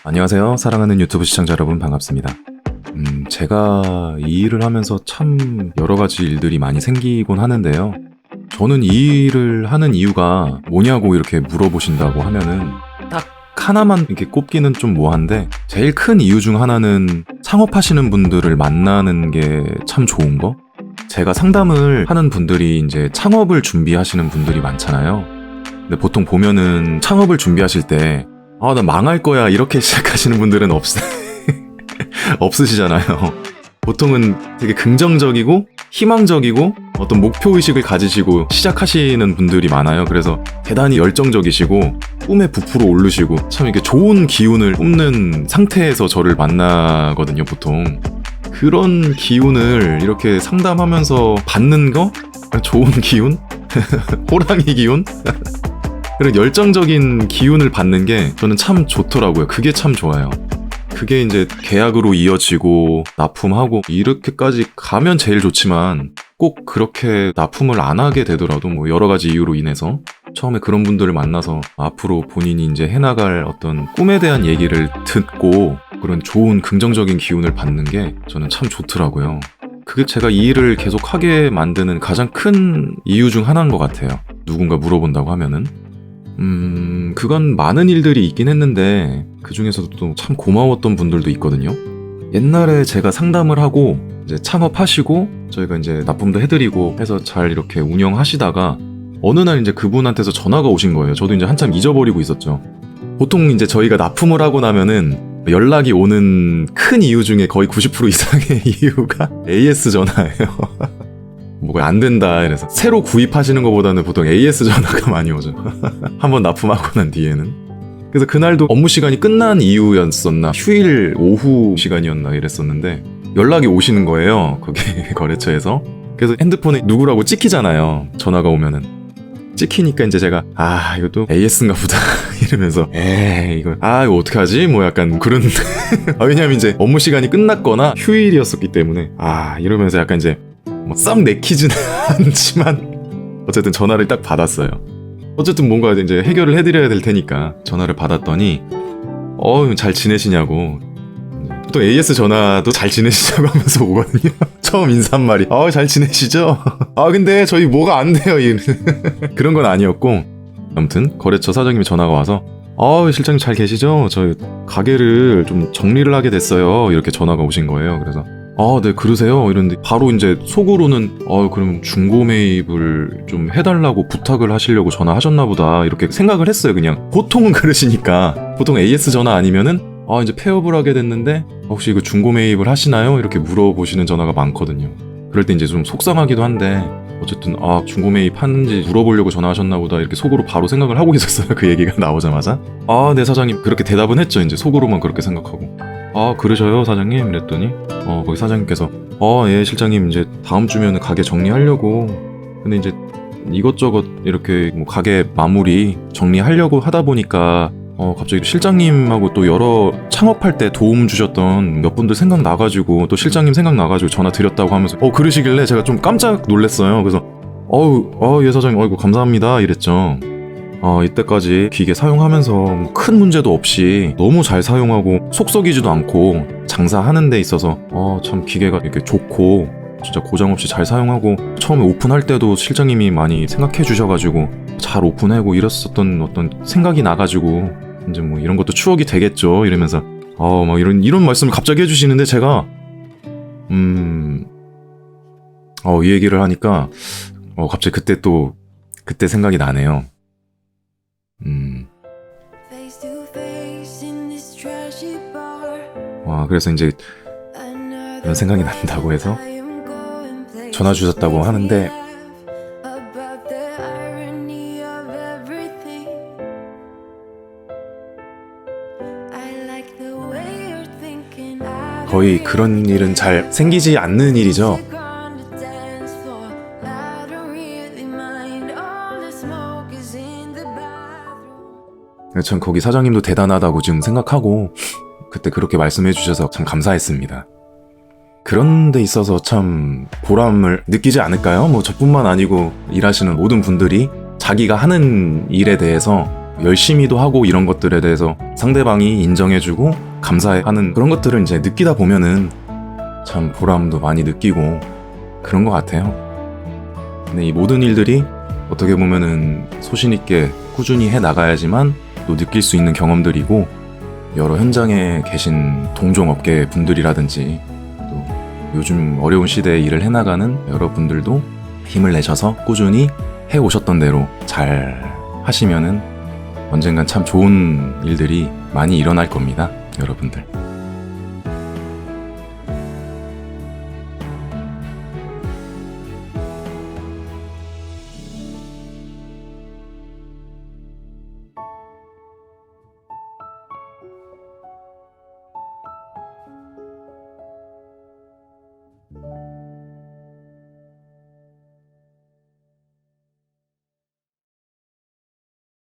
안녕하세요. 사랑하는 유튜브 시청자 여러분 반갑습니다. 제가 이 일을 하면서 참 여러 가지 일들이 많이 생기곤 하는데요. 저는 이 일을 하는 이유가 뭐냐고 이렇게 물어보신다고 하면은 딱 하나만 이렇게 꼽기는 좀 뭐한데, 제일 큰 이유 중 하나는 창업하시는 분들을 만나는 게 참 좋은 거? 제가 상담을 하는 분들이 이제 창업을 준비하시는 분들이 많잖아요. 근데 보통 보면은 창업을 준비하실 때 나 망할 거야 이렇게 시작하시는 분들은 없으시잖아요. 보통은 되게 긍정적이고 희망적이고 어떤 목표의식을 가지시고 시작하시는 분들이 많아요. 그래서 대단히 열정적이시고 꿈에 부풀어 오르시고 참 이렇게 좋은 기운을 뿜는 상태에서 저를 만나거든요, 보통. 그런 기운을 이렇게 상담하면서 받는 거? 좋은 기운? 호랑이 기운? 그런 열정적인 기운을 받는 게 저는 참 좋더라고요. 그게 참 좋아요. 그게 이제 계약으로 이어지고 납품하고 이렇게까지 가면 제일 좋지만, 꼭 그렇게 납품을 안 하게 되더라도 뭐 여러 가지 이유로 인해서 처음에 그런 분들을 만나서 앞으로 본인이 이제 해나갈 어떤 꿈에 대한 얘기를 듣고 그런 좋은 긍정적인 기운을 받는 게 저는 참 좋더라고요. 그게 제가 이 일을 계속 하게 만드는 가장 큰 이유 중 하나인 것 같아요. 누군가 물어본다고 하면은. 그건 많은 일들이 있긴 했는데 그 중에서도 또 참 고마웠던 분들도 있거든요. 옛날에 제가 상담을 하고 이제 창업하시고 저희가 이제 납품도 해드리고 해서 잘 이렇게 운영하시다가 어느 날 이제 그분한테서 전화가 오신 거예요. 저도 이제 한참 잊어버리고 있었죠. 보통 이제 저희가 납품을 하고 나면은 연락이 오는 큰 이유 중에 거의 90% 이상의 이유가 AS 전화예요. 뭐가 안 된다 이래서 새로 구입하시는 것보다는 보통 AS 전화가 많이 오죠. 한번 납품하고 난 뒤에는. 그래서 그날도 업무 시간이 끝난 이유였었나 휴일 오후 시간이었나 이랬었는데 연락이 오시는 거예요, 거기 거래처에서. 그래서 핸드폰에 누구라고 찍히잖아요, 전화가 오면은. 찍히니까 이제 제가 이것도 AS인가 보다 이러면서 이거 어떡하지? 뭐 약간 그런 왜냐면 이제 업무 시간이 끝났거나 휴일이었었기 때문에 이러면서 약간 이제 썩 내키지는 않지만 어쨌든 전화를 딱 받았어요. 어쨌든 뭔가 이제 해결을 해드려야 될 테니까 전화를 받았더니 잘 지내시냐고. 보통 AS 전화도 잘 지내시냐고 하면서 오거든요. 처음 인사말이 잘 지내시죠? 근데 저희 뭐가 안 돼요. 그런 건 아니었고, 아무튼 거래처 사장님이 전화가 와서 실장님 잘 계시죠? 저희 가게를 좀 정리를 하게 됐어요. 이렇게 전화가 오신 거예요. 그래서 네, 그러세요? 이런데 바로 이제 속으로는 그럼 중고 매입을 좀 해달라고 부탁을 하시려고 전화하셨나 보다 이렇게 생각을 했어요. 그냥 보통은 그러시니까. 보통 AS 전화 아니면은 이제 폐업을 하게 됐는데 혹시 이거 중고 매입을 하시나요? 이렇게 물어보시는 전화가 많거든요. 그럴 때 이제 좀 속상하기도 한데 어쨌든 중고 매입 하는지 물어보려고 전화하셨나 보다 이렇게 속으로 바로 생각을 하고 있었어요. 그 얘기가 나오자마자. 네, 사장님. 그렇게 대답은 했죠. 이제 속으로만 그렇게 생각하고. 그러셔요, 사장님? 이랬더니 거기 사장님께서 예, 실장님 이제 다음 주면은 가게 정리하려고. 근데 이제 이것저것 이렇게 뭐 가게 마무리 정리하려고 하다 보니까 갑자기 실장님하고 또 여러 창업할 때 도움 주셨던 몇 분들 생각나가지고 또 실장님 생각나가지고 전화 드렸다고 하면서 그러시길래 제가 좀 깜짝 놀랐어요. 그래서 예, 사장님 아이고 감사합니다 이랬죠. 이때까지 기계 사용하면서 큰 문제도 없이 너무 잘 사용하고 속 썩이지도 않고 장사하는 데 있어서 참 기계가 이렇게 좋고 진짜 고장 없이 잘 사용하고, 처음에 오픈할 때도 실장님이 많이 생각해 주셔가지고 잘 오픈하고 이랬었던 어떤 생각이 나가지고 이제 뭐 이런 것도 추억이 되겠죠 이러면서 막 이런 말씀을 갑자기 해주시는데 제가 이 얘기를 하니까 갑자기 그때 생각이 나네요. 그래서 이제 이런 생각이 난다고 해서 전화 주셨다고 하는데 거의 그런 일은 잘 생기지 않는 일이죠. 전 거기 사장님도 대단하다고 지금 생각하고 그때 그렇게 말씀해 주셔서 참 감사했습니다. 그런 데 있어서 참 보람을 느끼지 않을까요? 뭐 저뿐만 아니고 일하시는 모든 분들이 자기가 하는 일에 대해서 열심히도 하고 이런 것들에 대해서 상대방이 인정해주고 감사해하는 그런 것들을 이제 느끼다 보면은 참 보람도 많이 느끼고 그런 것 같아요. 근데 이 모든 일들이 어떻게 보면은 소신 있게 꾸준히 해 나가야지만 또 느낄 수 있는 경험들이고, 여러 현장에 계신 동종업계 분들이라든지 또 요즘 어려운 시대에 일을 해나가는 여러분들도 힘을 내셔서 꾸준히 해오셨던 대로 잘 하시면은 언젠간 참 좋은 일들이 많이 일어날 겁니다, 여러분들.